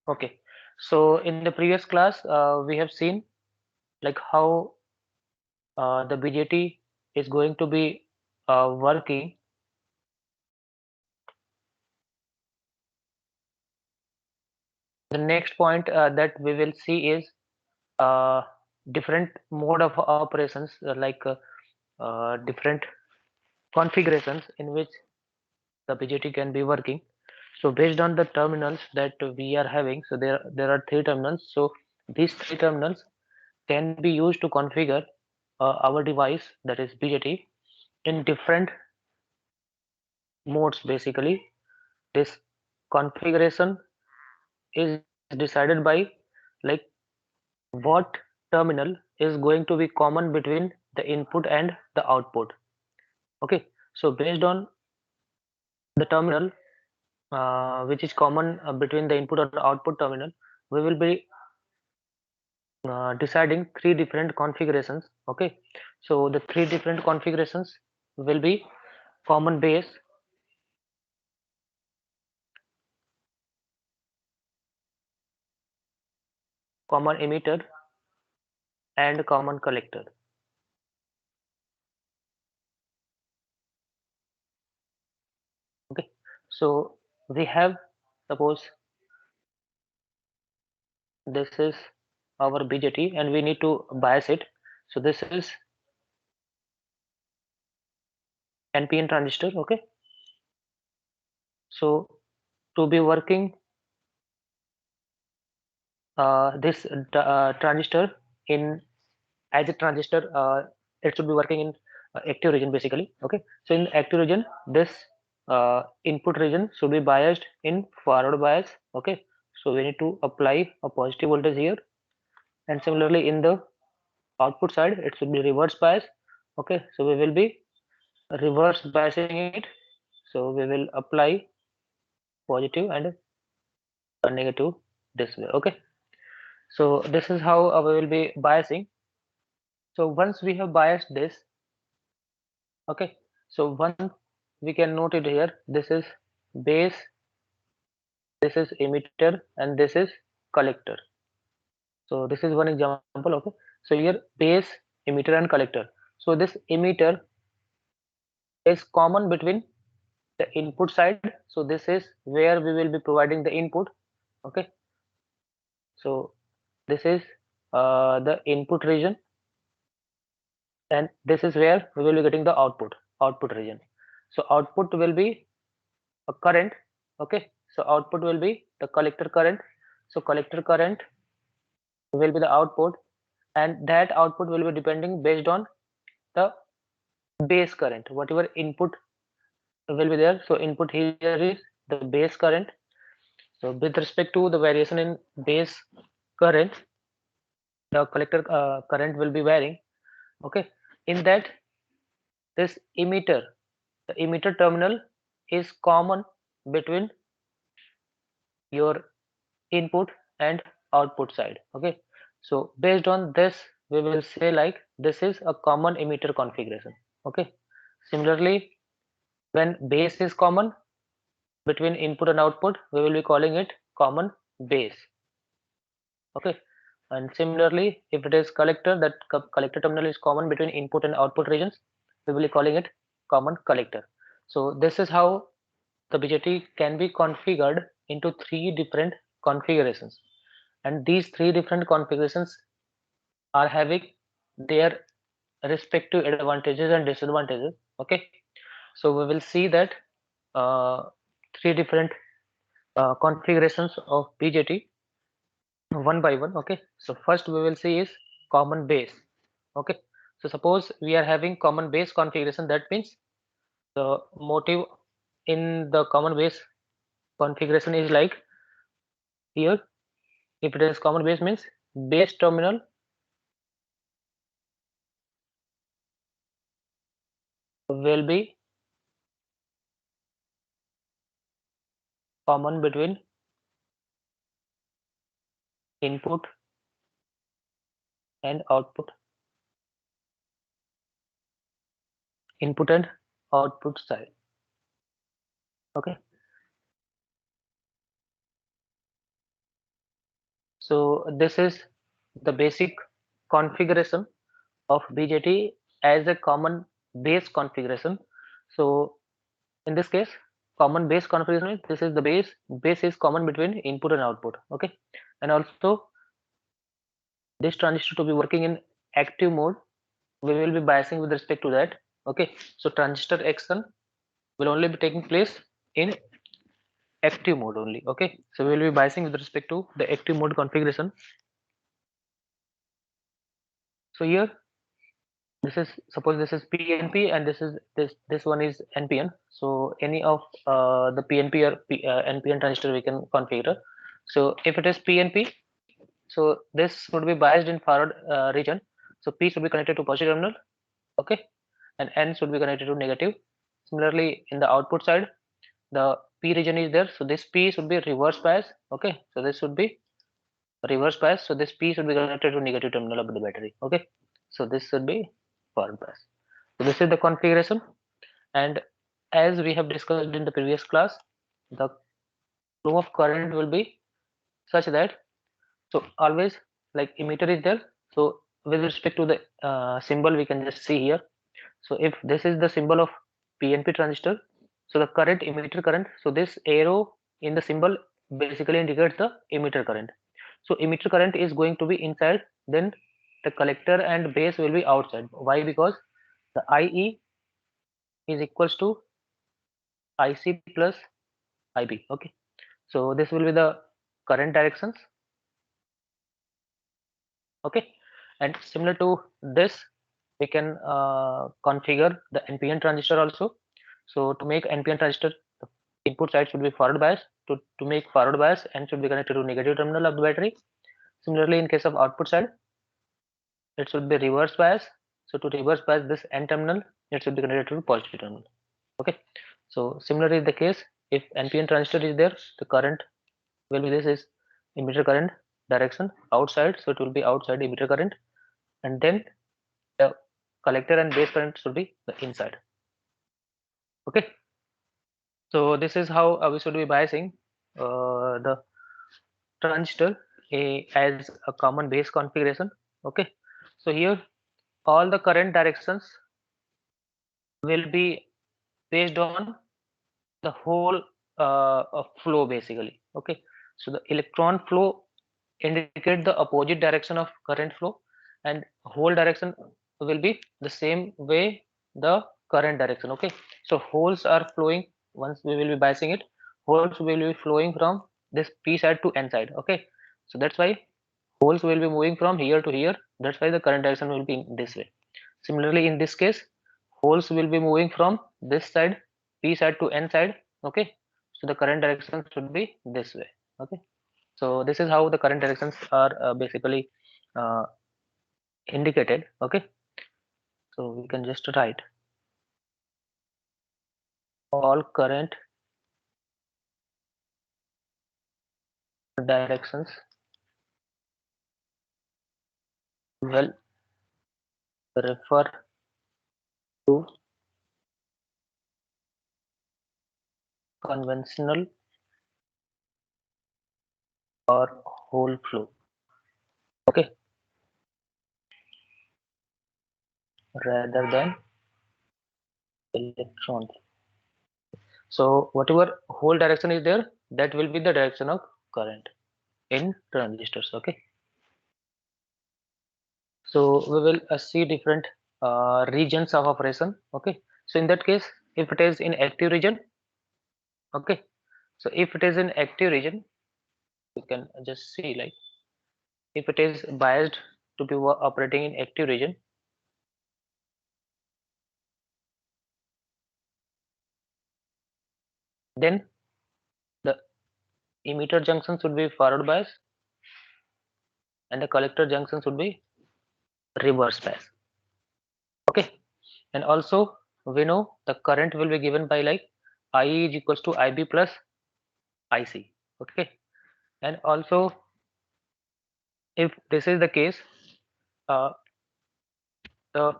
Okay, so in the previous class, we have seen like how the BJT is going to be working. The next point that we will see is uh, different mode of operations, different configurations in which the BJT can be working. So based on the terminals that we are having, so there are three terminals. So these three terminals can be used to configure our device, that is BJT, in different modes. Basically, this configuration is decided by like what terminal is going to be common between the input and the output. Okay, so based on the terminal which is common between the input or output terminal, we will be deciding three different configurations. Okay, so the three different configurations will be common base, common emitter, and common collector. Okay, so we have, suppose this is our BJT and we need to bias it. So this is NPN transistor. Okay, so to be working this transistor in as a transistor, it should be working in active region basically. Okay, so in active region, this input region should be biased in forward bias. Okay, so we need to apply a positive voltage here, and similarly in the output side it should be reverse bias. Okay, so we will be reverse biasing it, so we will apply positive and a negative this way. Okay, so this is how we will be biasing. So once we have biased this, okay, so one we can note it here, this is base, this is emitter, and this is collector. So this is one example. Okay, so here base, emitter, and collector. So this emitter is common between the input side, so this is where we will be providing the input. Okay, so this is the input region, and this is where we will be getting the output region. So output will be a current. Okay, so output will be the collector current. So collector current will be the output, and that output will be depending based on the base current, whatever input will be there. So input here is the base current. So with respect to the variation in base current, the collector current will be varying. Okay, in that, this emitter, the emitter terminal is common between your input and output side. Okay, so based on this we will say like this is a common emitter configuration. Okay, similarly when base is common between input and output, we will be calling it common base. Okay, and similarly if it is collector, that collector terminal is common between input and output regions, we will be calling it common collector. So this is how the BJT can be configured into three different configurations, and these three different configurations are having their respective advantages and disadvantages. Okay, so we will see that uh, three different configurations of BJT one by one. Okay, so first we will see is common base. Okay, so suppose we are having common base configuration, that means the motive in the common base configuration is like here. If it is common base means base terminal will be common between input and output, input and output side. Okay, So this is the basic configuration of BJT as a common base configuration. So in this case, common base configuration means this is the base is common between input and output. Okay, and also this transistor to be working in active mode, we will be biasing with respect to that. Okay, so transistor action will only be taking place in active mode only. Okay, so we will be biasing with respect to the active mode configuration. So here, this is, suppose this is PNP and this one is NPN. So any of the PNP or NPN transistor we can configure. So if it is PNP, so this would be biased in forward region. So P should be connected to positive terminal, okay, and N should be connected to negative. Similarly, in the output side, the P region is there, so this P should be reverse bias, okay. So this should be reverse bias, so this P should be connected to negative terminal of the battery, okay. So this should be forward bias. So this is the configuration, and as we have discussed in the previous class, the flow of current will be such that, so always like emitter is there, so with respect to the symbol we can just see here. So if this is the symbol of PNP transistor, so the current, emitter current, so this arrow in the symbol basically indicates the emitter current. So emitter current is going to be inside, then the collector and base will be outside. Why? Because the IE is equals to IC plus IB. Okay, so this will be the current directions. Okay, and similar to this, we can configure the NPN transistor also. So to make NPN transistor, the input side should be forward bias. To make forward bias, N should be connected to negative terminal of the battery. Similarly, in case of output side, it should be reverse bias. So to reverse bias this N terminal, it should be connected to positive terminal. Okay, so similarly the case, if NPN transistor is there, the current will be, this is emitter current direction outside, so it will be outside emitter current, and then the collector and base current should be the inside. Okay, so this is how we should be biasing the transistor as a common base configuration. Okay, so here all the current directions will be based on the whole of flow basically. Okay, so the electron flow indicate the opposite direction of current flow, and whole direction will be the same way the current direction. Okay, so holes are flowing, once we will be biasing it, holes will be flowing from this P side to N side. Okay, so that's why holes will be moving from here to here, that's why the current direction will be in this way. Similarly, in this case, holes will be moving from this side, P side to N side. Okay, so the current direction should be this way. Okay, so this is how the current directions are basically uh, indicated. Okay, so we can just write all current directions will refer to conventional or whole flow. Okay, rather than electrons. So whatever whole direction is there, that will be the direction of current in transistors. Okay, so we will see different regions of operation. Okay, so in that case, if it is in active region, okay, so if it is in active region, we can just see, like, if it is biased to be operating in active region, then the emitter junction should be forward bias and the collector junction should be reverse bias. Okay, and also we know the current will be given by, like, IE is equals to IB plus IC. Okay, and also if this is the case, uh, the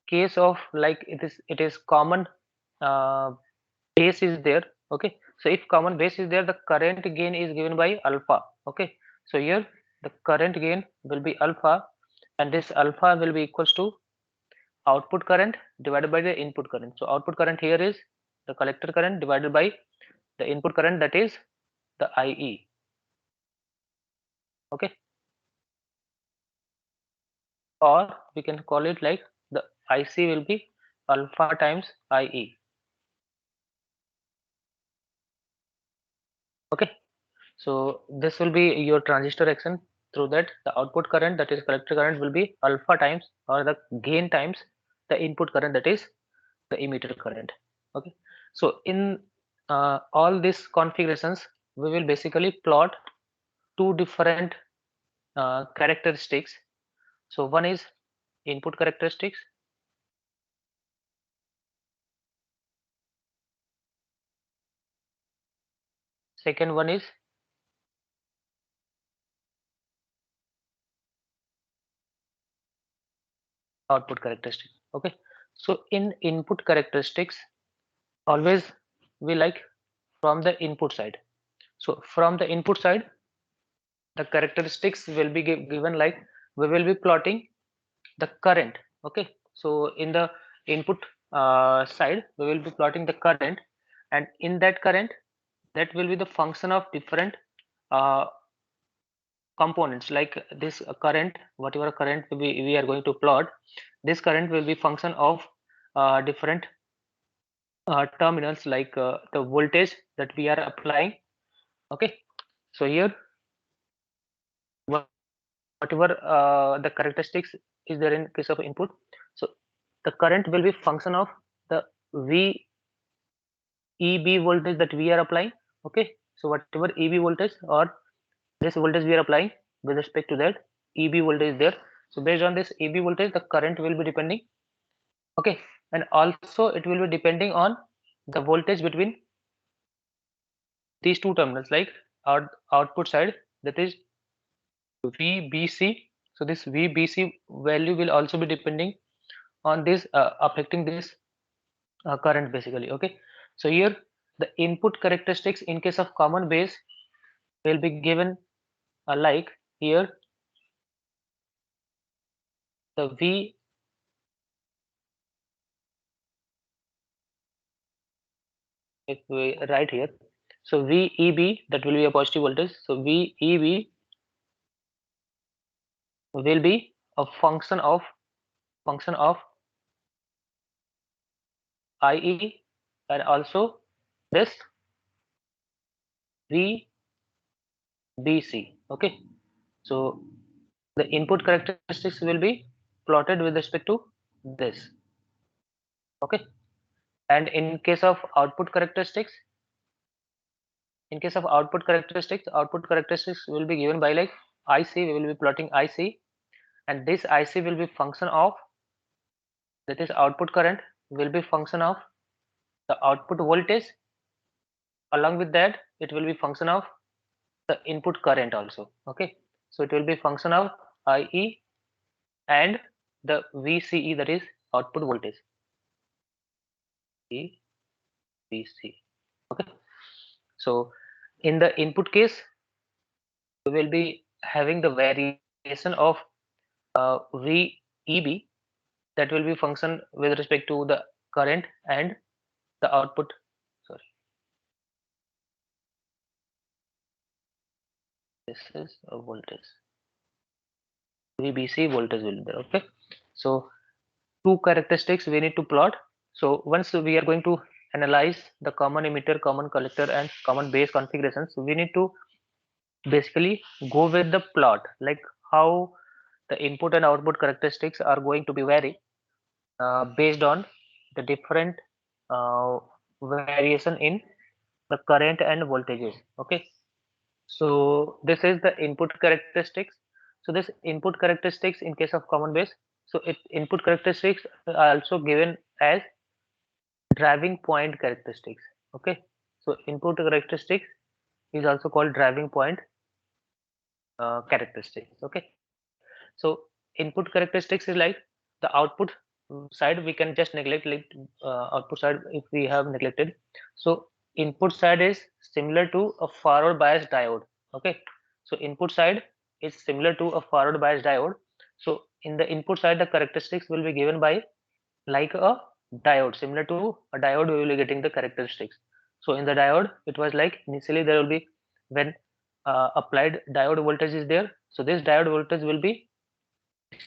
case of, like, it is common base is there. Okay, so if common base is there, the current gain is given by alpha. Okay, so here the current gain will be alpha, and this alpha will be equals to output current divided by the input current. So output current here is the collector current divided by the input current, that is the IE. Okay, or we can call it like the IC will be alpha times IE. Okay, so this will be your transistor action. Through that, the output current, that is collector current, will be alpha times, or the gain times, the input current, that is the emitter current. Okay, so in all these configurations, we will basically plot two different characteristics. So one is input characteristics, second one is output characteristics. Okay, so in input characteristics, always we like from the input side. So from the input side, the characteristics will be given like we will be plotting the current. Okay, so in the input side, we will be plotting the current, and in that current, that will be the function of different uh, components. Like this current, whatever current we are going to plot, this current will be function of different terminals, like the voltage that we are applying. Okay, so here whatever the characteristics is there in case of input, so the current will be function of the VEB voltage that we are applying. Okay, so whatever EB voltage or this voltage we are applying, with respect to that EB voltage there, so based on this EB voltage, the current will be depending. Okay, and also it will be depending on the voltage between these two terminals, like output side, that is VBC. So this VBC value will also be depending on this, affecting this current basically. Okay, so here the input characteristics in case of common base will be given like here the V, if we write here, so VEB, that will be a positive voltage, so VEB will be a function of IE, and also this VBC. Okay, so the input characteristics will be plotted with respect to this. Okay, and in case of output characteristics, output characteristics will be given by like IC. We will be plotting IC, and this IC will be function of, that is output current will be function of the output voltage. Along with that, it will be function of the input current also. Okay, so it will be function of IE and the VCE, that is output voltage, VC. Okay, so in the input case, we will be having the variation of VEB, that will be function with respect to the current and the output. Sorry, this is a voltage, VBC voltage will be there. Okay, so two characteristics we need to plot. So once we are going to analyze the common emitter, common collector, and common base configurations, we need to basically go with the plot, like how the input and output characteristics are going to be vary based on the different uh, variation in the current and voltages. Okay, so this is the input characteristics. So this input characteristics in case of common base, so it input characteristics are also given as driving point characteristics. Okay, so input characteristics is also called driving point characteristics. Okay, so input characteristics is like the output side we can just neglect, like output side if we have neglected. So input side is similar to a forward bias diode. Okay, so input side is similar to a forward bias diode. So in the input side, the characteristics will be given by like a diode. Similar to a diode, we will be getting the characteristics. So in the diode, it was like initially there will be when applied diode voltage is there. So this diode voltage will be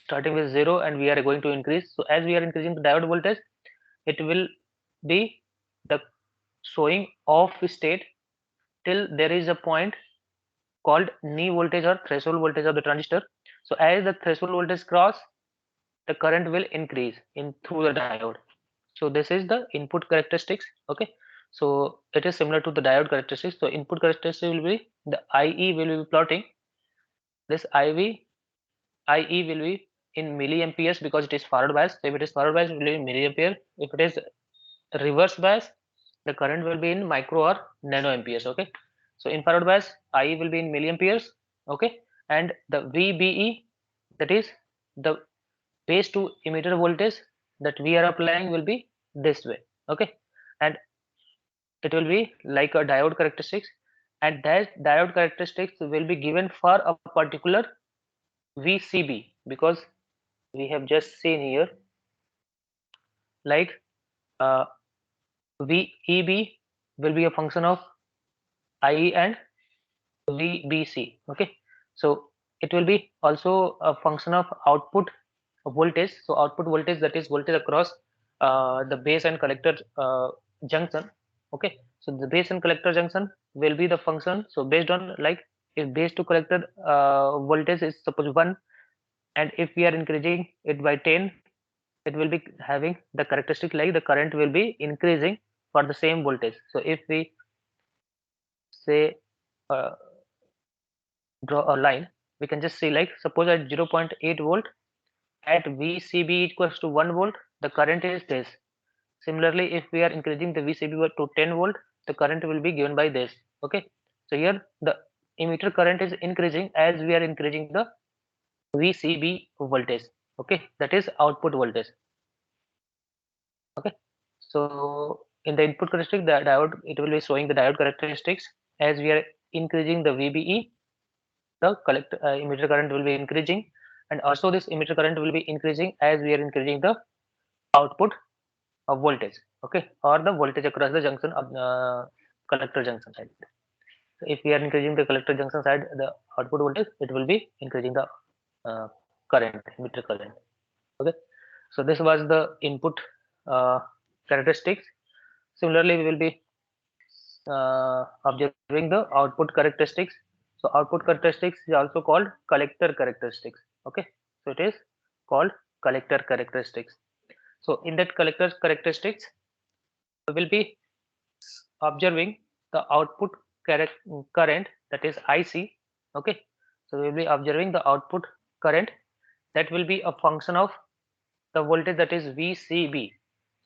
starting with 0 and we are going to increase. So as we are increasing the diode voltage, it will be the showing off state till there is a point called knee voltage or threshold voltage of the transistor. So as the threshold voltage cross, the current will increase in through the diode. So this is the input characteristics. Okay, so it is similar to the diode characteristics. So input characteristic will be the IE will be plotting this IE will be in milliamperes because it is forward bias. So if it is forward bias, it will be in milliampere. If it is reverse bias, the current will be in micro or nano amperes. Okay, so in forward bias, IE will be in milliamperes. Okay, and the VBE, that is the base to emitter voltage that we are applying, will be this way. Okay, and it will be like a diode characteristics, and that diode characteristics will be given for a particular VCB, because we have just seen here like uh, VEB will be a function of IE and VBC. Okay, so it will be also a function of output voltage. So output voltage, that is voltage across the base and collector junction. Okay, so the base and collector junction will be the function. So based on like if base to collector voltage is suppose 1, and if we are increasing it by 10, it will be having the characteristic like the current will be increasing for the same voltage. So if we say uh, draw a line, we can just see like suppose at 0.8 volt at VCB equals to 1 volt, the current is this. Similarly, if we are increasing the VCB to 10 volt, the current will be given by this. Okay, so here the emitter current is increasing as we are increasing the VCB voltage. Okay, that is output voltage. Okay, so in the input characteristic, the diode, it will be showing the diode characteristics as we are increasing the VBE, the emitter current will be increasing, and also this emitter current will be increasing as we are increasing the output of voltage. Okay, or the voltage across the junction of collector junction side. So if we are increasing the collector junction side, the output voltage, it will be increasing the uh, current, emitter current. Okay, so this was the input uh, characteristics. Similarly, we will be observing the output characteristics. So output characteristics is also called collector characteristics. Okay, so it is called collector characteristics. So in that collector characteristics, we will be observing the output current, that is IC. Okay, so we will be observing the output current that will be a function of the voltage, that is VCB.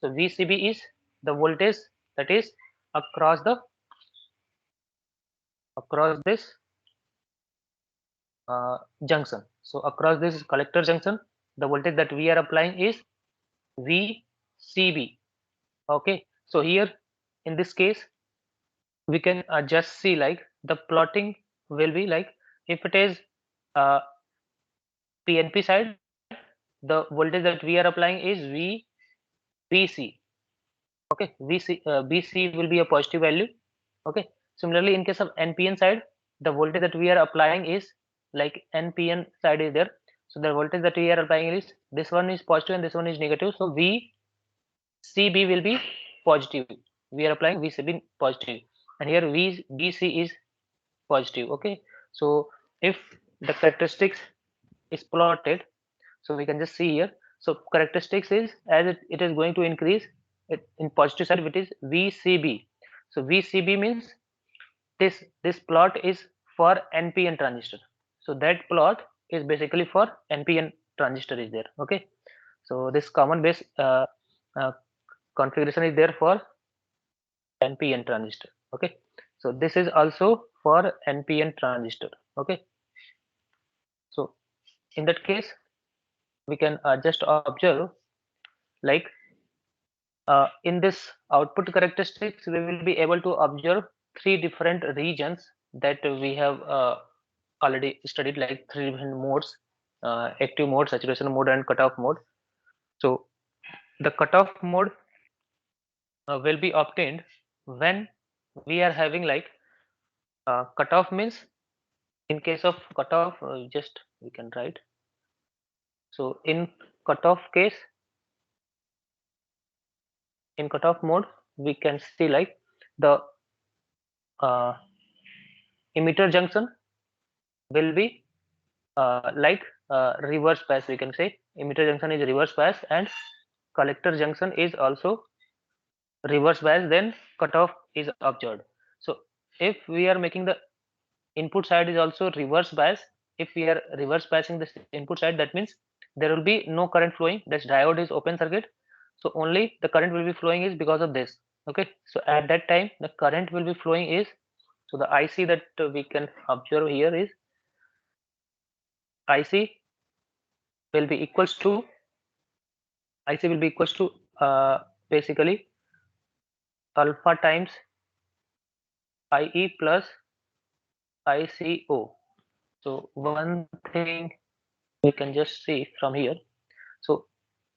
So VCB is the voltage that is across this junction. So across this collector junction, the voltage that we are applying is VCB. Okay, so here in this case, we can just see like the plotting will be like if it is uh, PNP side, the voltage that we are applying is VBC. Okay, BC will be a positive value. Okay, similarly in case of NPN side, the voltage that we are applying is like NPN side is there. So the voltage that we are applying is this one is positive and this one is negative. So VCB will be positive. We are applying VCB positive, and here VBC is positive. Okay, so if the characteristics is plotted, so we can just see here. So characteristics is as it is going to increase it in positive side, which is VCB. So VCB means this plot is for NPN transistor. So that plot is basically for NPN transistor is there. Okay, so this common base uh, configuration is there for NPN transistor. Okay, so this is also for NPN transistor. Okay, so in that case, we can just observe like in this output characteristics, we will be able to observe three different regions that we have already studied, like three different modes: active mode, saturation mode, and cutoff mode. So the cutoff mode will be obtained when we are having like cutoff means, in case of cutoff, just we can write. So in cutoff mode, we can see like the uh, emitter junction will be like reverse bias, we can say. Emitter junction is reverse bias and collector junction is also reverse bias, then cutoff is observed. So if we are making the input side is also reverse bias, if we are reverse biasing this input side, that means there will be no current flowing. This diode is open circuit, so only the current will be flowing is because of this. Okay, so at that time the current will be flowing is, so the IC that we can observe here is IC will be equals to IC will be equals to basically alpha times IE plus ICO. So one thing we can just see from here. So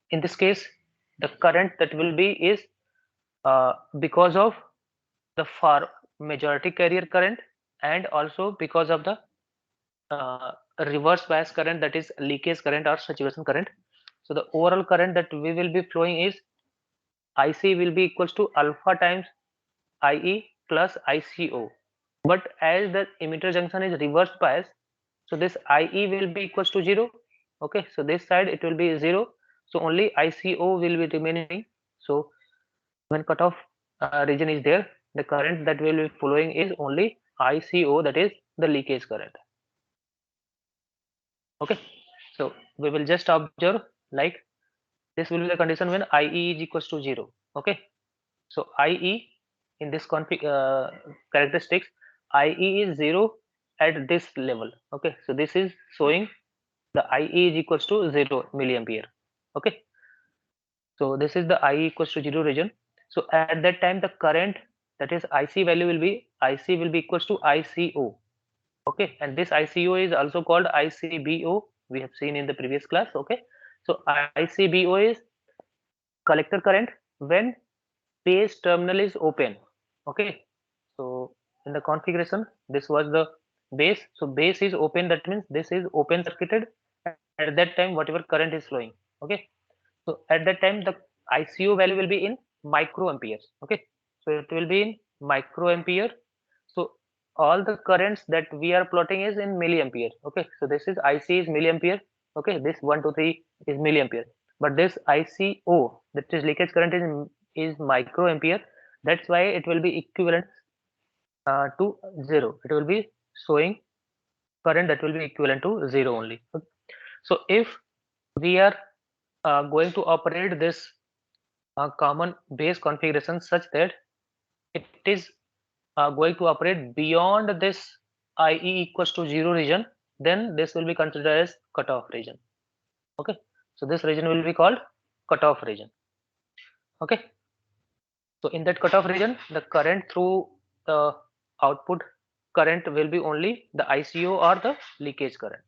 in this case, the current that will be is because of the far majority carrier current, and also because of the reverse bias current, that is leakage current or saturation current. So the overall current that we will be flowing is IC will be equals to alpha times IE plus ICO. But as the emitter junction is reverse bias, so this IE will be equals to 0. Okay, so this side it will be 0. So only ICO will be remaining. So when cutoff region is there, the current that will be flowing is only ICO, that is the leakage current. Okay, so we will just observe like this will be the condition when IE is equals to 0. Okay, so IE in this characteristics, IE is 0 at this level. Okay, so this is showing the IE is equals to 0 milliampere. Okay, so this is the IE equals to 0 region. So at that time the current, that is IC value will be equals to ICO. Okay, and this ICO is also called ICBO, we have seen in the previous class. Okay, so ICBO is collector current when base terminal is open. Okay, so in the configuration this was the base, so base is open, that means this is open circuited. At that time whatever current is flowing. Okay, so at that time the ICO value will be in microamperes. Okay, so it will be in microampere. So all the currents that we are plotting is in milliampere. Okay, so this is IC is milliampere. Okay, this 1 2 3 is milliampere, but this ICO, that is leakage current, is microampere. That's why it will be equivalent to 0. It will be showing current that will be equivalent to 0 only. Okay. So if we are going to operate this common base configuration such that it is going to operate beyond this IE equals to 0 region, then this will be considered as cutoff region. Okay, so this region will be called cutoff region. Okay, so in that cutoff region the current through the output current will be only the ICO or the leakage current.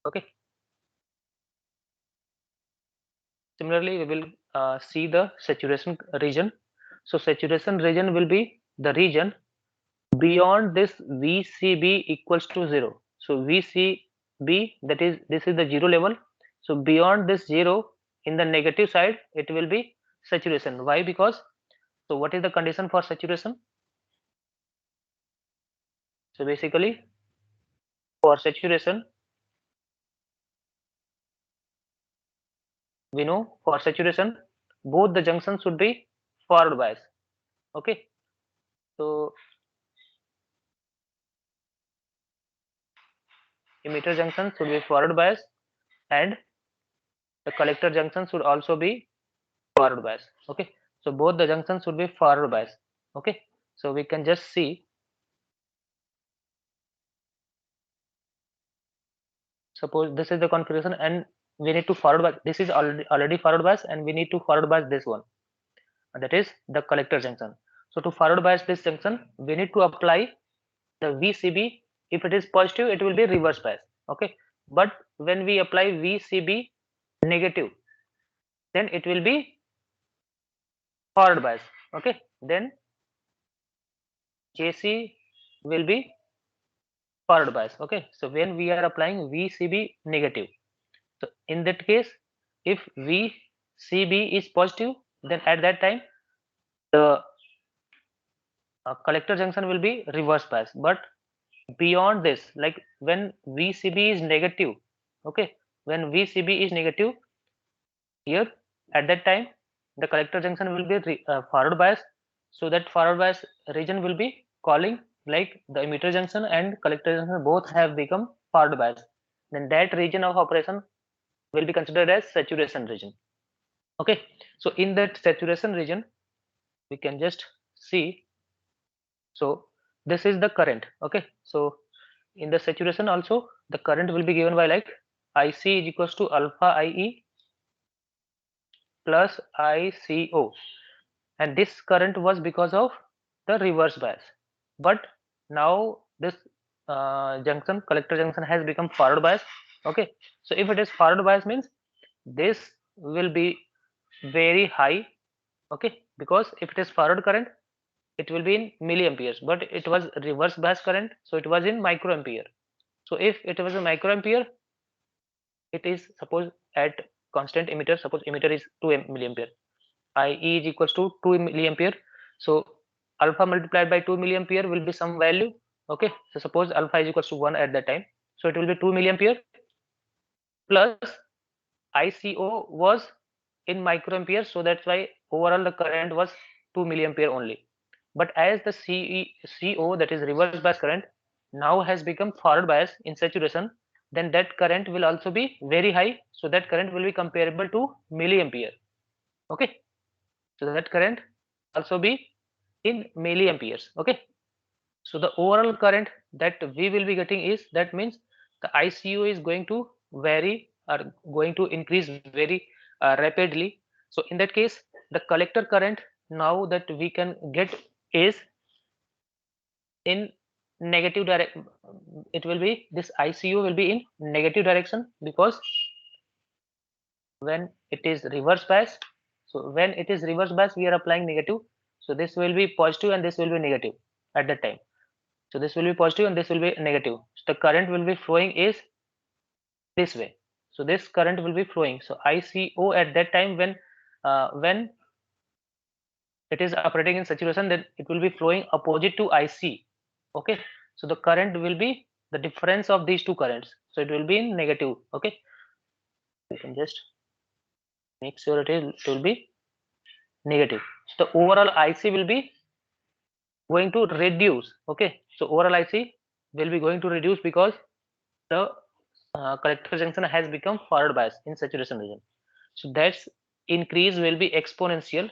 Okay, similarly we will see the saturation region. So saturation region will be the region beyond this VCB equals to 0. So VCB, that is this is the 0 level. So beyond this 0, in the negative side it will be saturation. Why? Because, so what is the condition for saturation? So basically for saturation, we know for saturation both the junctions should be forward bias. Okay, so emitter junction should be forward bias and the collector junction should also be forward bias. Okay, so both the junctions should be forward bias. Okay, so we can just see, suppose this is the configuration and we need to forward bias, this is already forward bias and we need to forward bias this one, and that is the collector junction. So to forward bias this junction we need to apply the VCB, if it is positive, it will be reverse bias. Okay, but when we apply VCB negative, then it will be forward bias. Okay, then JC will be forward bias. Okay, so when we are applying VCB negative, so in that case, if VCB is positive, then at that time the collector junction will be reverse bias. But beyond this, like when VCB is negative, okay, when VCB is negative here, at that time the collector junction will be forward bias. So that forward bias region will be calling like the emitter junction and collector junction both have become forward bias. Then that region of operation will be considered as saturation region. Okay, so in that saturation region we can just see. So this is the current. Okay, so in the saturation also the current will be given by like IC is equals to alpha IE plus ICO, and this current was because of the reverse bias. But now this junction, collector junction, has become forward bias. Okay, so if it is forward bias means this will be very high. Okay, because if it is forward current, it will be in milliamperes, but it was reverse bias current, so it was in microampere. So if it was a microampere, it is suppose at constant emitter, suppose emitter is 2 milliampere, IE is equals to 2 milliampere. So alpha multiplied by 2 milliampere will be some value. Okay, so suppose alpha is equals to 1 at that time, so it will be 2 milliampere plus ICO was in microampere, so that's why overall the current was 2 milliampere only. But as the CO, that is reverse bias current, now has become forward bias in saturation, then that current will also be very high, so that current will be comparable to milliampere. Okay, so that current also be in milliamperes. Okay, so the overall current that we will be getting is, that means the ICU is going to vary or going to increase very rapidly. So in that case, the collector current now that we can get is in negative direction. It will be, this ICU will be in negative direction, because when it is reverse bias, so when it is reverse bias we are applying negative, so this will be positive and this will be negative at that time. So this will be positive and this will be negative. So the current will be flowing is this way. So this current will be flowing. So ICO at that time, when it is operating in saturation, then it will be flowing opposite to IC. Okay. So the current will be the difference of these two currents. So it will be in negative. Okay. You can just make sure it will be negative. So the overall IC will be going to reduce. Okay. So overall IC will be going to reduce because the collector junction has become forward bias in saturation region. So that's increase will be exponential.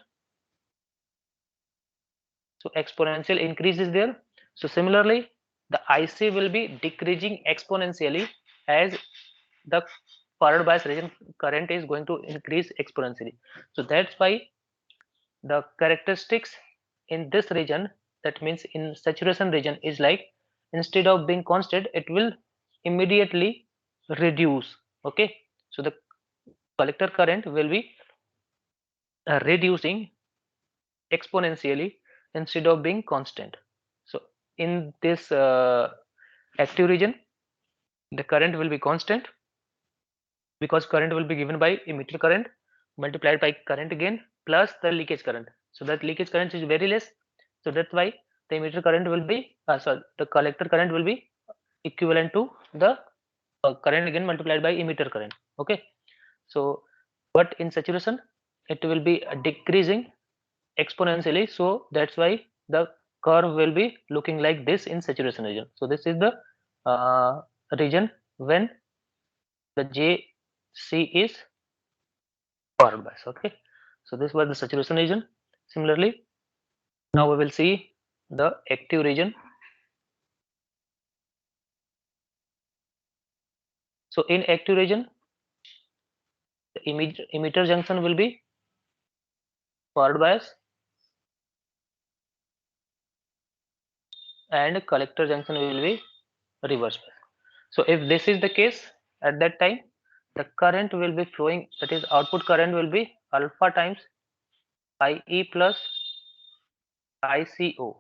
So exponential increase is there. So similarly, the IC will be decreasing exponentially as the forward bias region current is going to increase exponentially. So that's why the characteristics in this region, that means in saturation region, is like instead of being constant, it will immediately reduce. Okay, so the collector current will be reducing exponentially instead of being constant. So in this active region, the current will be constant, because current will be given by emitter current multiplied by current again plus the leakage current. So that leakage current is very less, so that's why the emitter current will be sorry, the collector current will be equivalent to the current again multiplied by emitter current. Okay, so but in saturation it will be decreasing exponentially, so that's why the curve will be looking like this in saturation region. So this is the region when the JC is forward bias. Okay, so this was the saturation region. Similarly, now we will see the active region. So in active region, the emitter junction will be forward bias, and collector junction will be reverse bias. So if this is the case, at that time the current will be flowing, that is output current will be alpha times IE plus ICO.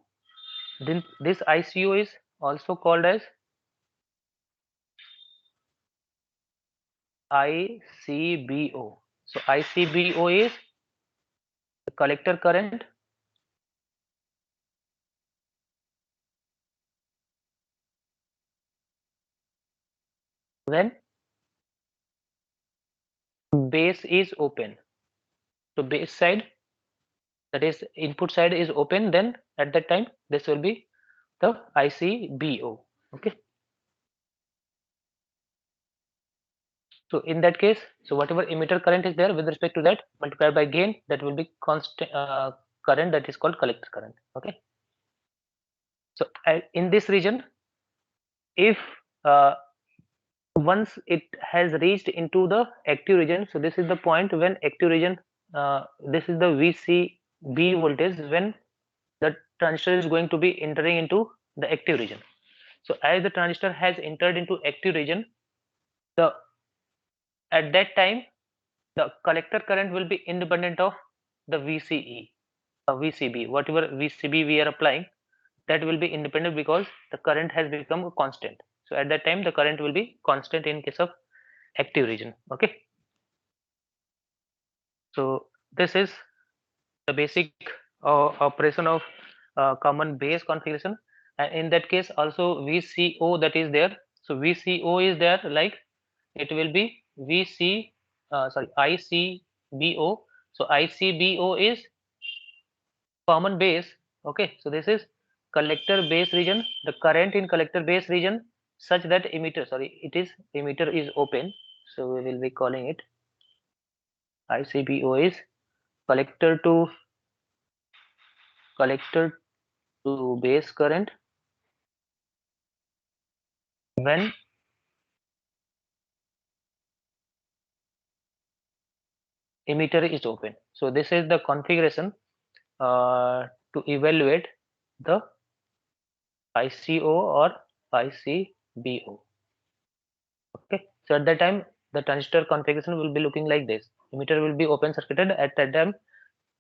Then this ICO is also called as ICBO. So ICBO is the collector current when base is open. So base side, that is input side, is open, then at that time this will be the ICBO. Okay. So in that case, so whatever emitter current is there with respect to that multiplied by gain, that will be constant current, that is called collector current. Okay. So in this region, if uh, once it has reached into the active region, so this is the point when active region, this is the VCB voltage when the transistor is going to be entering into the active region. So as the transistor has entered into active region, the at that time the collector current will be independent of the VCE, VCB, whatever VCB we are applying, that will be independent because the current has become constant. So at that time the current will be constant in case of active region. Okay. So this is the basic operation of common base configuration, and in that case also VCO that is there. So VCO is there, like it will be ICBO. So ICBO is common base. Okay, so this is collector base region, the current in collector base region such that emitter, sorry, it is emitter is open, so we will be calling it ICBO is collector to base current when emitter is open. So this is the configuration to evaluate the ICO or ICBO. Okay, so at that time the transistor configuration will be looking like this. Emitter will be open circuited. At that time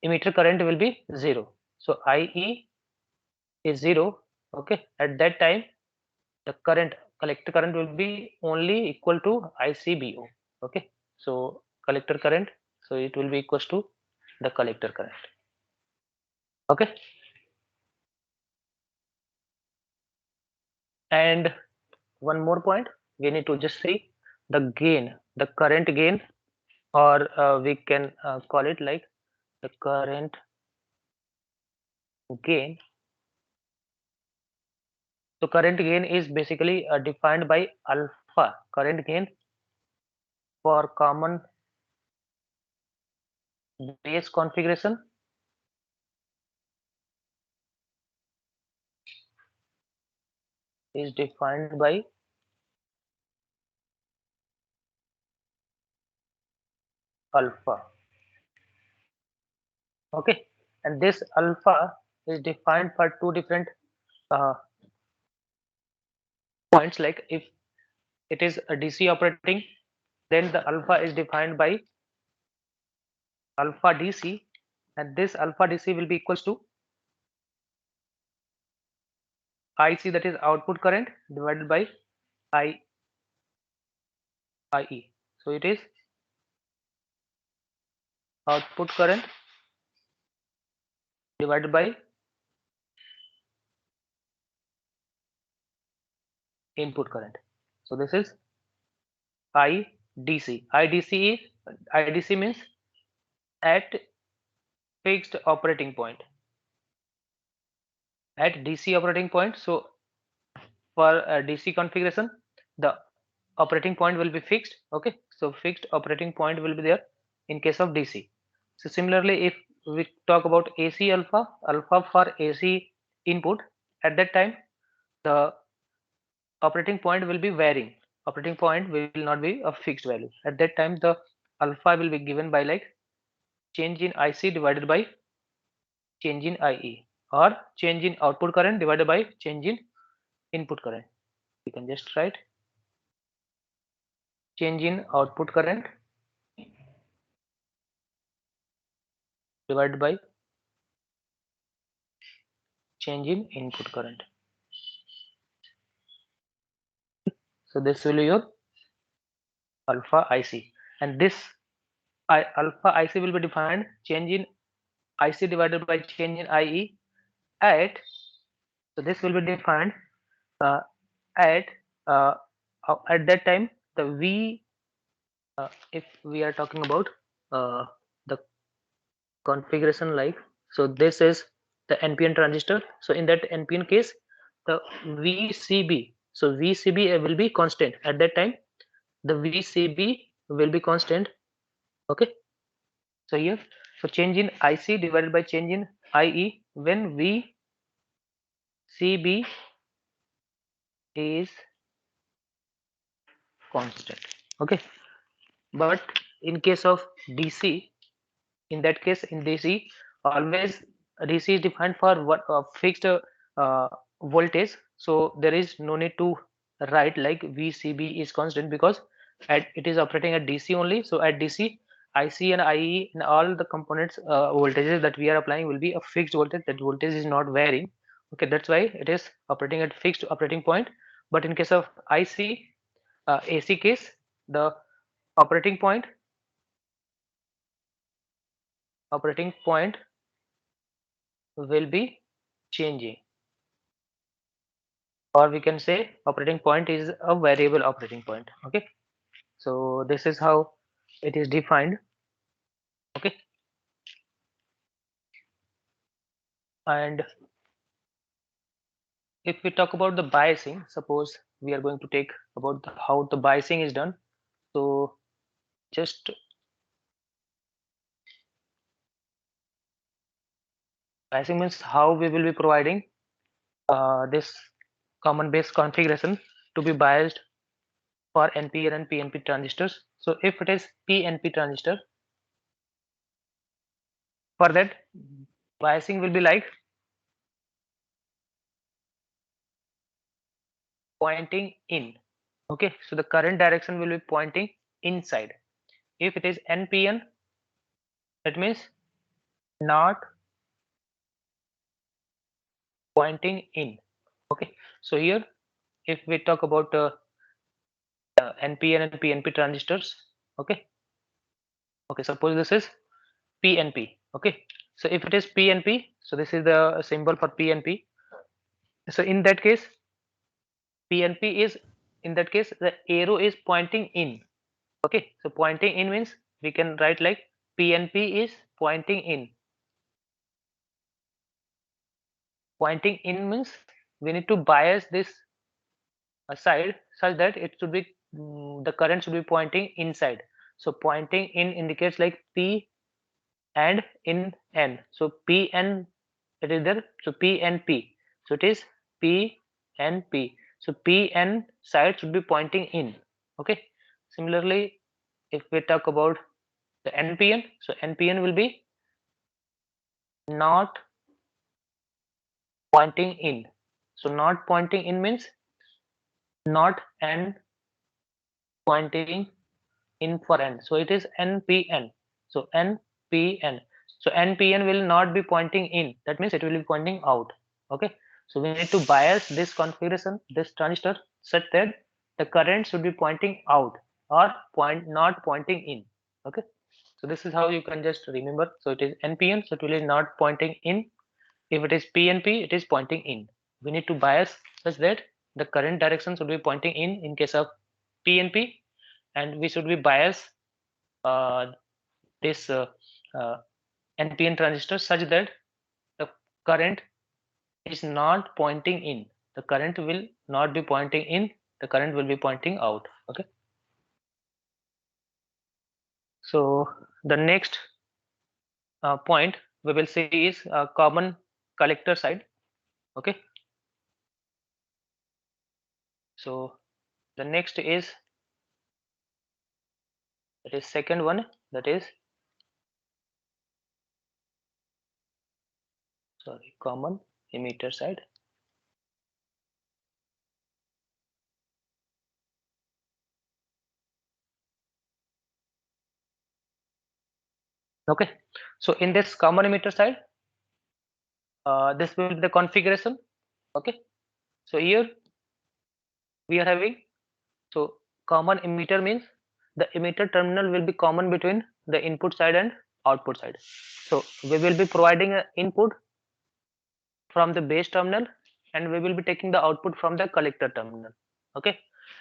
emitter current will be 0. So IE is 0. Okay, at that time the current, collector current, will be only equal to ICBO. Okay, so collector current, so it will be equals to the collector current. Okay, and one more point, we need to just see the gain, the current gain, or we can call it like the current gain. So current gain is basically defined by alpha. Current gain for common base configuration is defined by alpha. Okay, and this alpha is defined for two different uh, points. Like if it is a DC operating, then the alpha is defined by alpha DC, and this alpha DC will be equals to IC, that is output current, divided by IE. So it is output current divided by input current. So this is IDC. IDC means at fixed operating point. At DC operating point. So for DC configuration, the operating point will be fixed. Okay, so fixed operating point will be there in case of DC. So similarly, if we talk about AC alpha, alpha for AC input, at that time the operating point will be varying. Operating point will not be a fixed value. At that time the alpha will be given by like change in IC divided by change in IE, or change in output current divided by change in input current. You can just write change in output current divided by change in input current. So this will be your alpha IC, and this alpha IC will be defined change in IC divided by change in IE at, so this will be defined uh, at that time the V, if we are talking about the configuration, like, so this is the NPN transistor, so in that NPN case the VCB, so VCB will be constant at that time, the VCB will be constant. Okay, so here, so change in IC divided by change in IE when VCB is constant. Okay, but in case of DC, in that case in DC always DC is defined for what fixed voltage, so there is no need to write like VCB is constant, because it is operating at DC only, so at DC IC and IE and all the components voltages that we are applying will be a fixed voltage, that voltage is not varying. Okay, that's why it is operating at fixed operating point. But in case of IC AC case, the operating point operating point will be changing, or we can say operating point is a variable operating point. Okay, so this is how it is defined. Okay, and if we talk about the biasing, suppose we are going to take about how the biasing is done. So just biasing means how we will be providing this common base configuration to be biased for NPN and PNP transistors. So if it is PNP transistor, for that biasing will be like pointing in. Okay, so the current direction will be pointing inside. If it is NPN, that means not pointing in. Okay, so here if we talk about NPN and PNP transistors, okay, suppose this is PNP. Okay, so if it is PNP, so this is the symbol for PNP. So in that case, PNP is, in that case the arrow is pointing in. Okay, so pointing in means we can write like PNP is pointing in. Pointing in means we need to bias this side such that it should be the current should be pointing inside. So pointing in indicates like P and in N. So P and it is there. So P and P. So it is P and P. So P and side should be pointing in. Okay. Similarly, if we talk about the NPN, so NPN will be not pointing in. So not pointing in means not and pointing in for N. So it is NPN. So NPN. So NPN will not be pointing in. That means it will be pointing out. Okay. So we need to bias this configuration, this transistor, such that the current should be pointing out or not pointing in. Okay. So this is how you can just remember. So it is NPN, so it will be not pointing in. If it is PNP, it is pointing in. We need to bias such that the current direction should be pointing in case of PNP, and we should be bias uh, this NPN transistor such that the current is not pointing in. The current will not be pointing in. The current will be pointing out. Okay. So the next point we will see is common collector side. Okay. So the next is, that is second one, that is, sorry, common emitter side. Okay, so in this common emitter side, this will be the configuration. Okay, so here we are having, so common emitter means the emitter terminal will be common between the input side and output side. So we will be providing an input from the base terminal, and we will be taking the output from the collector terminal. Okay,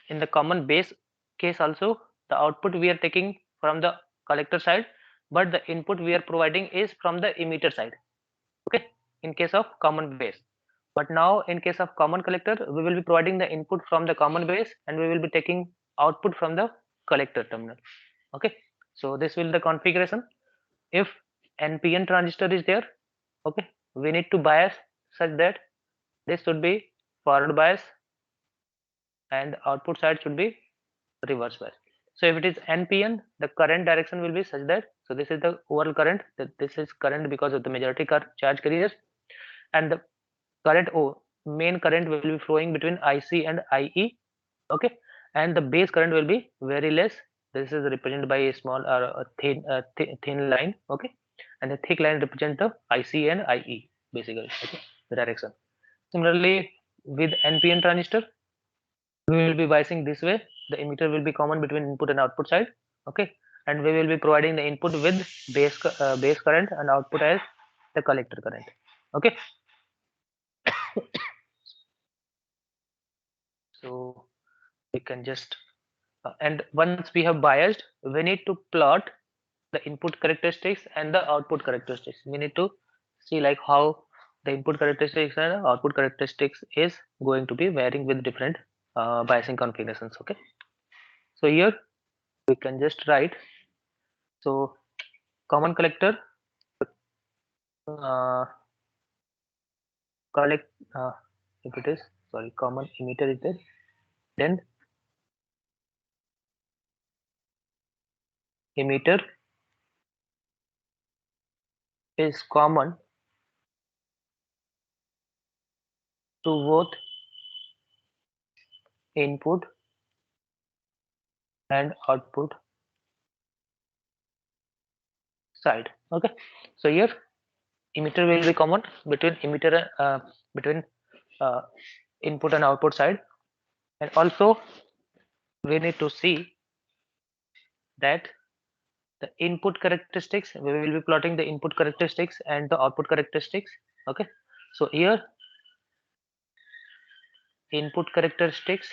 in the common base case also, the output we are taking from the collector side, but the input we are providing is from the emitter side. Okay, in case of common base. But now in case of common collector, we will be providing the input from the common base, and we will be taking output from the collector terminal. Okay, so this will be the configuration. If NPN transistor is there, okay, we need to bias such that this should be forward bias and output side should be reverse bias. So if it is NPN, the current direction will be such that, so this is the overall current, that this is current because of the majority charge carriers, and the current main current will be flowing between IC and IE. Okay, and the base current will be very less. This is represented by a small or a thin line. Okay, and the thick line represent the IC and IE basically. Okay, the direction. Similarly, with NPN transistor, we will be biasing this way. The emitter will be common between input and output side. Okay, and we will be providing the input with base current and output as the collector current. Okay, so we can just and once we have biased, we need to plot the input characteristics and the output characteristics. We need to see like how the input characteristics and output characteristics is going to be varying with different biasing configurations. Okay, so here we can just write, so common collector, uh, collect if it is, sorry, common emitter is there, then emitter is common to both input and output side. Okay, so here emitter will be common between between uh, input and output side, and also we need to see that the input characteristics, we will be plotting the input characteristics and the output characteristics. Okay, so here input characteristics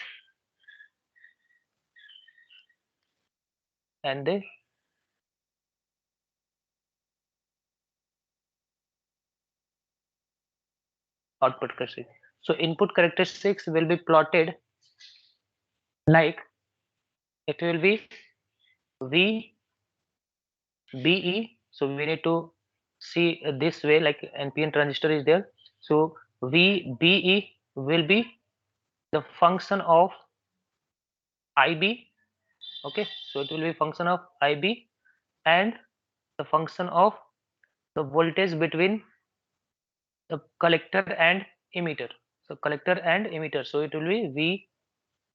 and the output characteristics. So input characteristics will be plotted like, it will be V BE. So we need to see this way, like NPN transistor is there. So VBE will be the function of IB. Okay, so it will be function of IB and the function of the voltage between the collector and emitter. So collector and emitter. So it will be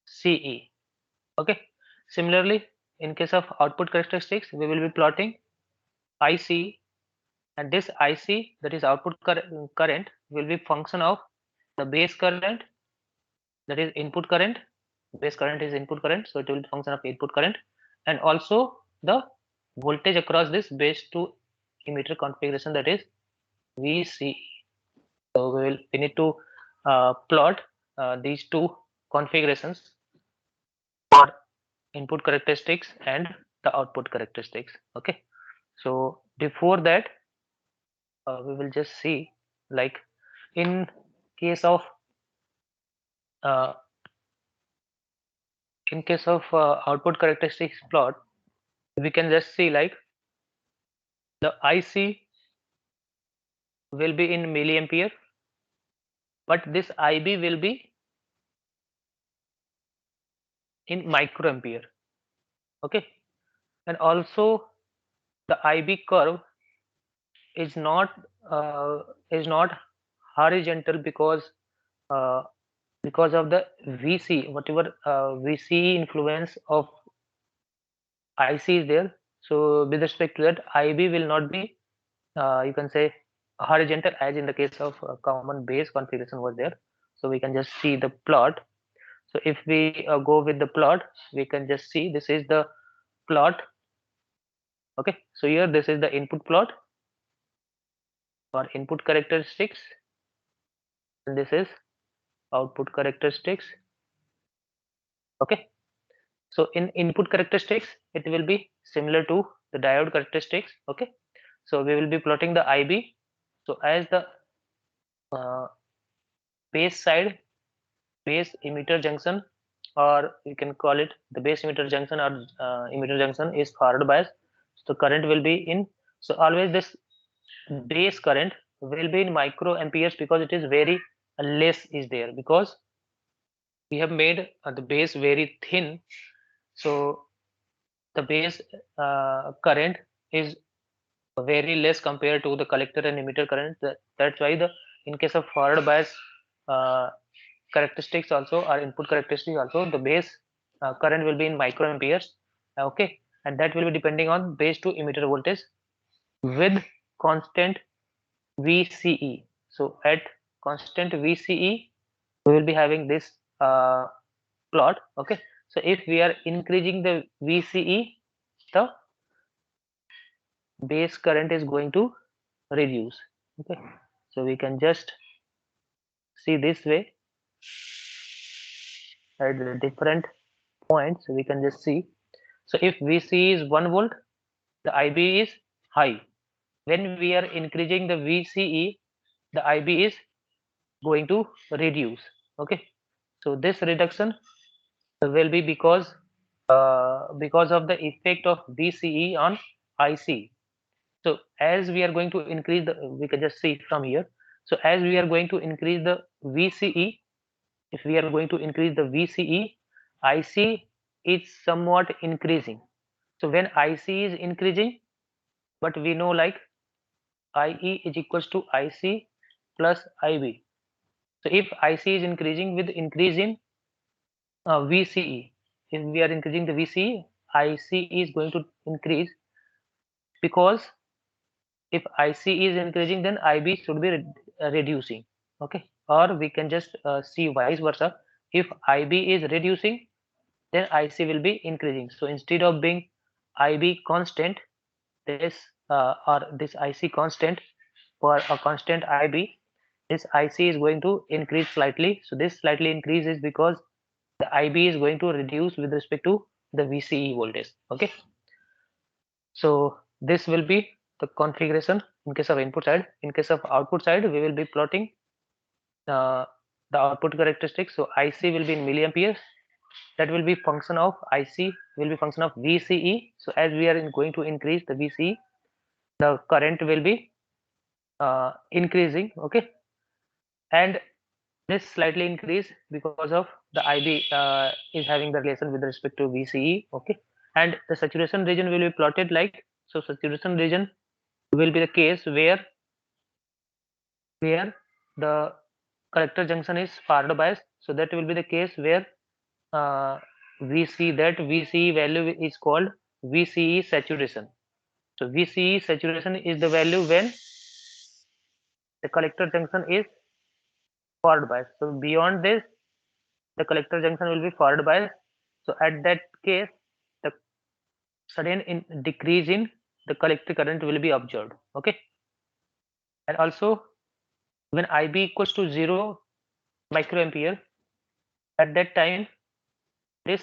VCE. Okay. Similarly, in case of output characteristics, we will be plotting IC, and this IC, that is output current, will be function of the base current, that is input current. Base current is input current, so it will be function of input current, and also the voltage across this base to emitter configuration, that is VCE. So we need to plot these two configurations for input characteristics and the output characteristics. Okay, so before that, we will just see, like in case of uh, output characteristics plot, we can just see like the IC will be in milliampere, but this IB will be in microampere. Okay, and also the IB curve is not uh, is not horizontal uh, because of the VC, whatever VC influence of IC is there. So with respect to that, IB will not be, you can say, horizontal as in the case of common base configuration was there. So we can just see the plot. So if we go with the plot, we can just see this is the plot. Okay, so here this is the input plot or input characteristics, and this is output characteristics. Okay, so in input characteristics, it will be similar to the diode characteristics. Okay, so we will be plotting the IB. So as the uh, base side, base emitter junction, or you can call it the base emitter junction or emitter junction is forward bias. So current will be in. So always this base current will be in microamperes because it is very less is there, because we have made the base very thin. So the base current is very less compared to the collector and emitter current. That's why the in case of forward bias uh, characteristics also, or input characteristics also, the base current will be in microamperes. Okay, and that will be depending on base to emitter voltage with constant VCE. So at constant VCE, we will be having this plot. Okay, so if we are increasing the VCE, the base current is going to reduce. Okay, so we can just see this way at the different points. We can just see. So if VCE is 1 volt, the IB is high. When we are increasing the VCE, the IB is going to reduce. Okay, so this reduction will be because of the effect of VCE on IC. So as we are going to increase the, we can just see from here. So as we are going to increase the VCE, if we are going to increase the VCE, IC is somewhat increasing. So when IC is increasing, but we know like IE is equals to IC plus IB. So if IC is increasing with increase in VCE, if we are increasing the VCE, IC is going to increase, because if IC is increasing, then IB should be reducing. Okay, or we can just see vice versa. If IB is reducing, then IC will be increasing. So instead of being IB constant, this or this IC constant for a constant IB, this IC is going to increase slightly. So this slightly increase is because the IB is going to reduce with respect to the VCE voltage. Okay, so this will be the configuration in case of input side. In case of output side, we will be plotting uh, the output characteristics. So IC will be in milliamperes. That will be function of IC will be function of VCE. So as we are going to increase the VCE, the current will be increasing. Okay, and this slightly increase because of the IB is having the relation with respect to VCE. Okay, and the saturation region will be plotted like so. Saturation region will be the case where the collector junction is forward bias. So that will be the case where we see that VCE value is called VCE saturation. So VCE saturation is the value when the collector junction is forward bias. So beyond this, the collector junction will be forward bias. So at that case, the sudden decrease in the collector current will be observed. Okay, and also when IB equals to 0 microampere, at that time this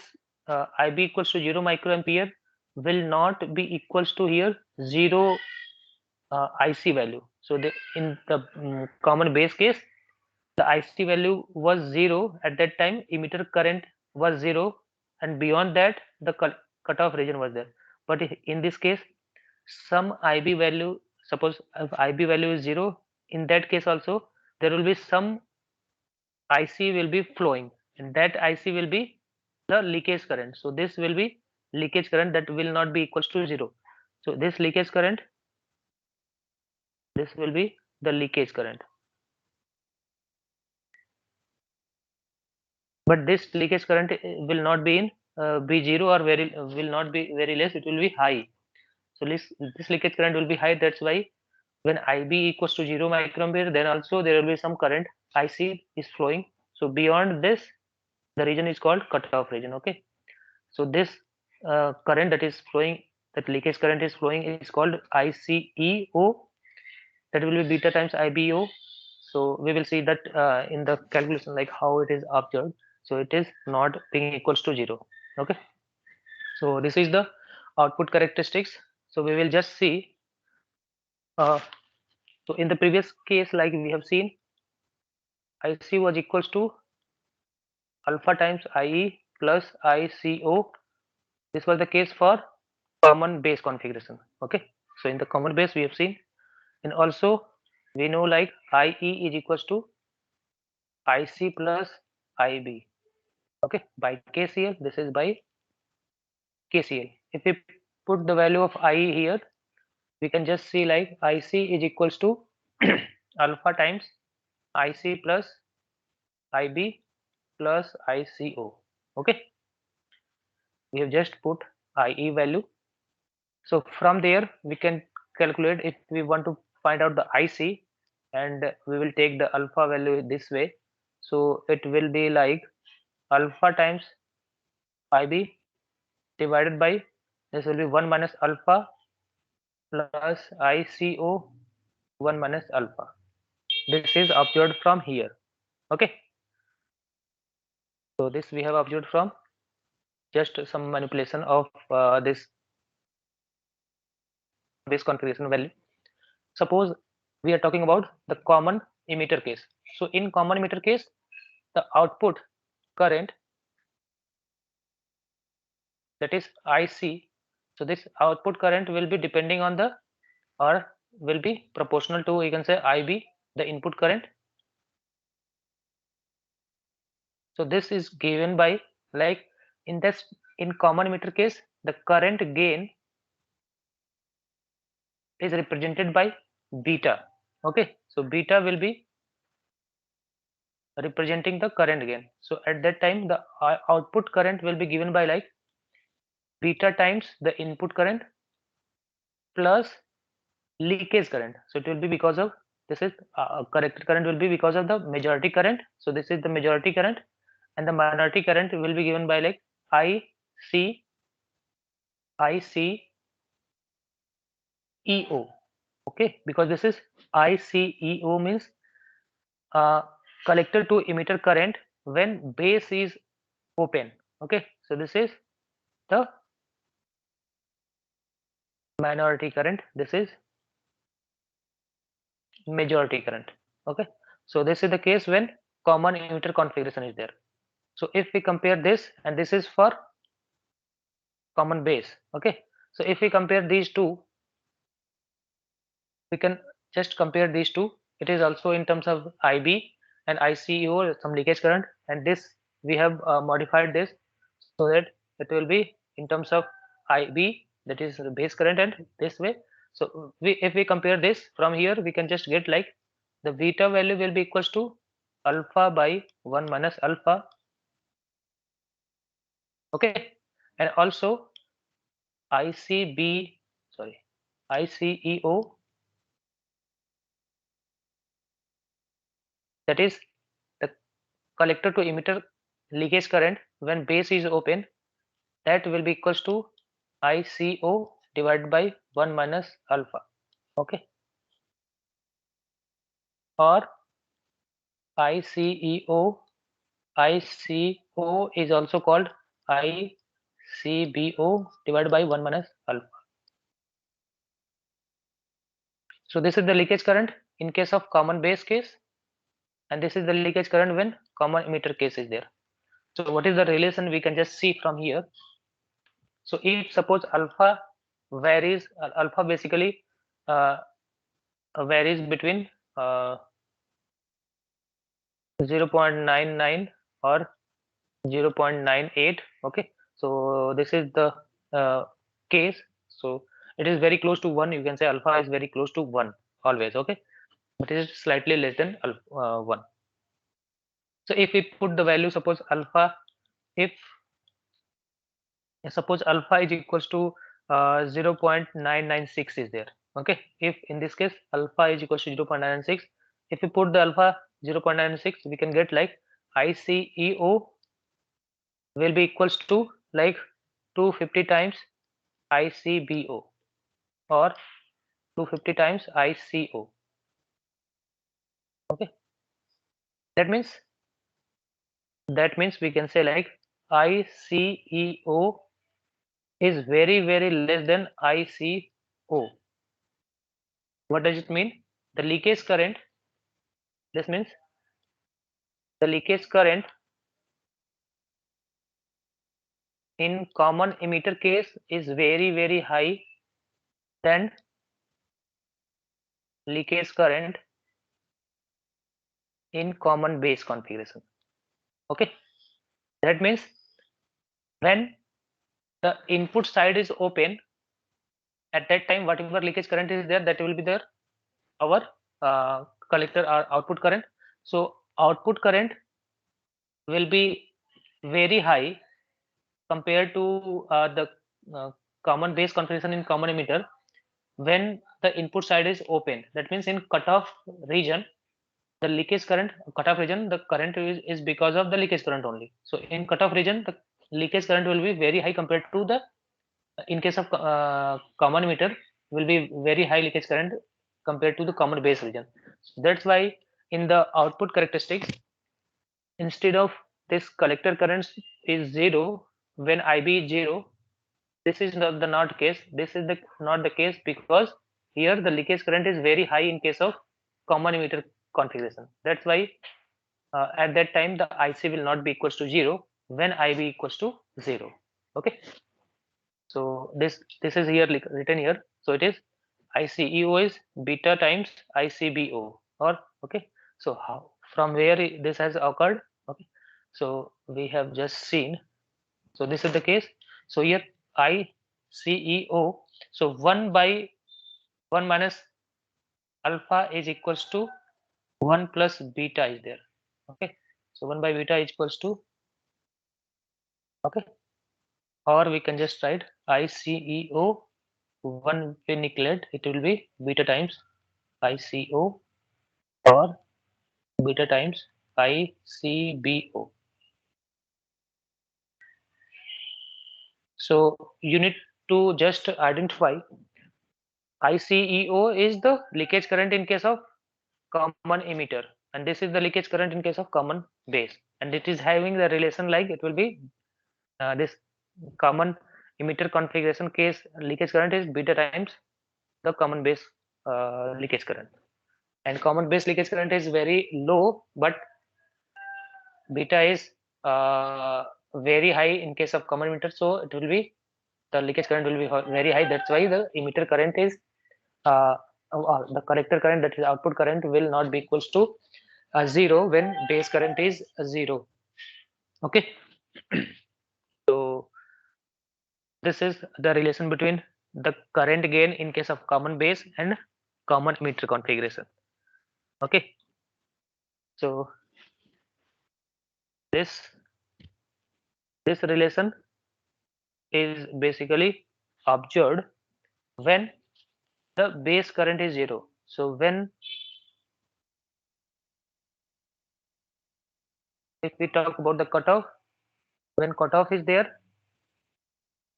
IB equals to 0 microampere will not be equals to here 0 IC value. So in the common base case, the IC value was 0 at that time, emitter current was 0, and beyond that the cutoff region was there. But in this case, some IB value, suppose if IB value is 0, in that case also there will be some IC will be flowing, and that IC will be the leakage current. So this will be leakage current that will not be equals to 0. So this leakage current, this will be the leakage current. But this leakage current will not be in be 0 or very will not be very less. It will be high. So this leakage current will be high. That's why when IB equals to 0 microampere, then also there will be some current IC is flowing. So beyond this, the region is called cutoff region. Okay. So this current that is flowing, that leakage current is flowing, is called ICEO. That will be beta times IBO. So we will see that in the calculation, like how it is observed. So it is not being equals to 0. Okay. So this is the output characteristics. So we will just see. So in the previous case, like we have seen, IC was equals to alpha times IE plus ICO. This was the case for common base configuration. Okay. So in the common base we have seen, and also we know like IE is equals to IC plus IB. Okay. By KCL, this is by KCL. If we put the value of IE here, we can just see like IC is equals to alpha times IC plus IB plus ICO. Okay, we have just put IE value. So from there we can calculate if we want to find out the IC, and we will take the alpha value this way. So it will be like alpha times IB divided by, this will be 1 minus alpha plus ICO 1 minus alpha. This is observed from here. Okay, so this we have observed from just some manipulation of this base configuration value. Suppose we are talking about the common emitter case. So in common emitter case, the output current, that is IC, so this output current will be depending on the, or will be proportional to, you can say, IB, the input current. So this is given by, like in common emitter case, the current gain is represented by beta. Okay, so beta will be representing the current gain. So at that time the output current will be given by like beta times the input current plus leakage current. So it will be because of, this is corrected current will be because of the majority current. So this is the majority current, and the minority current will be given by like IC ICEO. Okay, because this is ICEO means collector to emitter current when base is open. Okay, so this is the minority current, this is majority current. Okay, so this is the case when common emitter configuration is there. So if we compare this, and this is for common base. Okay, so if we compare these two, we can just compare these two. It is also in terms of IB and ICEO, some leakage current, and this we have modified this so that it will be in terms of IB, that is the base current, and this way. So if we compare this from here, we can just get like the beta value will be equals to alpha by 1 minus alpha. Okay, and also ICB, sorry, ICEO, that is the collector to emitter leakage current when base is open, that will be equals to ICO divided by 1 minus alpha. Okay, or ICEO is also called ICBO divided by 1 minus alpha. So this is the leakage current in case of common base case, and this is the leakage current when common emitter case is there. So what is the relation, we can just see from here. So if suppose alpha varies, alpha basically uh, varies between 0.99 or 0.98. Okay, so this is the case. So it is very close to 1, you can say alpha is very close to 1 always. Okay, but it is slightly less than 1. So if we put the value, suppose alpha, if suppose alpha is equals to 0.996 is there. Okay, if in this case alpha is equals to 0.996, if we put the alpha 0.96, we can get like ICEO will be equals to like 250 times ICBO or 250 times ICO. Okay, that means we can say like ICEO is very less than ICO. What does it mean? The leakage current, this means the leakage current in common emitter case is very high than leakage current in common base configuration. Okay, that means when the input side is open, at that time whatever leakage current is there, that will be there our collector or output current. So output current will be very high compared to the uh, common base configuration in common emitter when the input side is open. That means in cutoff region, the leakage current, cutoff region, the current is because of the leakage current only. So in cutoff region, the leakage current will be very high compared to the, in case of common emitter, will be very high leakage current compared to the common base region. So that's why in the output characteristics, instead of this collector current is 0 when IB is 0, this is not the not case. This is the not the case because here the leakage current is very high in case of common emitter configuration. That's why at that time the IC will not be equals to 0 when IB equals to 0. Okay, so this is here written here. So it is ICEO is beta times ICBO, or okay. So how, from where this has occurred? Okay, so we have just seen. So this is the case. So here ICEO. So 1 by 1 minus alpha is equals to 1 plus beta is there. Okay, so 1 by beta is equals to, okay, or we can just write ICEO 1 we neglect, it will be beta times ICO or beta times ICBO. So you need to just identify ICEO is the leakage current in case of common emitter, and this is the leakage current in case of common base, and it is having the relation like it will be this common emitter configuration case leakage current is beta times the common base leakage current, and common base leakage current is very low, but beta is very high in case of common emitter, so it will be the leakage current will be very high. That's why the emitter current is the collector current, that is output current, will not be equals to 0 when base current is 0. Okay, so this is the relation between the current gain in case of common base and common emitter configuration. Okay, so this relation is basically observed when the base current is 0. So when, if we talk about the cutoff, when cutoff is there,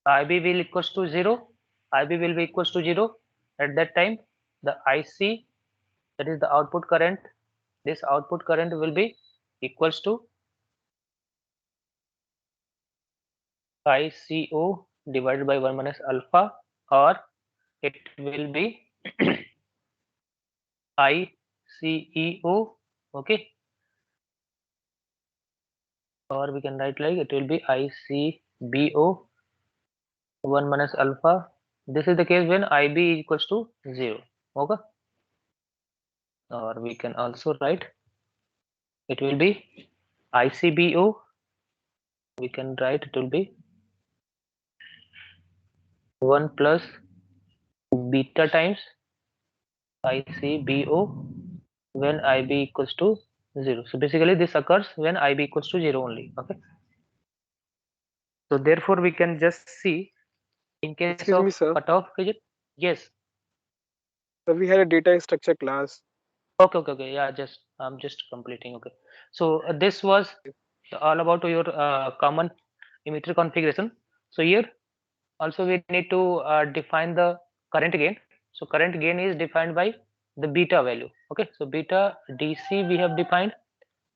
IB will equals to 0, IB will be equals to 0. At that time, the IC, that is the output current, this output current will be equals to ICO divided by 1 minus alpha, or it will be ICEO, okay, or we can write like it will be ICBO 1 minus alpha. This is the case when IB is equals to 0. Okay, or we can also write it will be ICBO, we can write it will be 1 plus beta times ICBO when IB equals to 0. So basically this occurs when IB equals to 0 only. Okay, so therefore we can just see In case Excuse of me, sir. cutoff region, yes. So we had a data structure class. Okay. Yeah, I'm just completing. Okay. So this was all about your common emitter configuration. So here also we need to define the current gain. So current gain is defined by the beta value. Okay. So beta DC we have defined.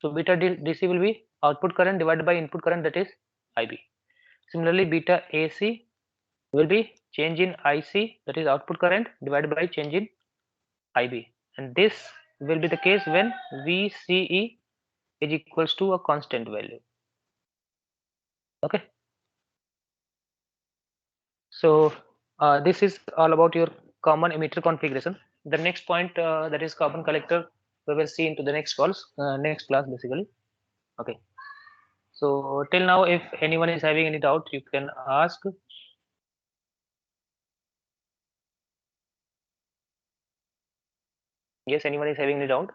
So beta DC will be output current divided by input current, that is IB. Similarly, beta AC will be change in IC, that is output current, divided by change in IB. And this will be the case when VCE is equals to a constant value. Okay. So this is all about your common emitter configuration. The next point, that is carbon collector, we will see into the next class basically. Okay. So till now, if anyone is having any doubt, you can ask. Yes, anyone is having any doubt?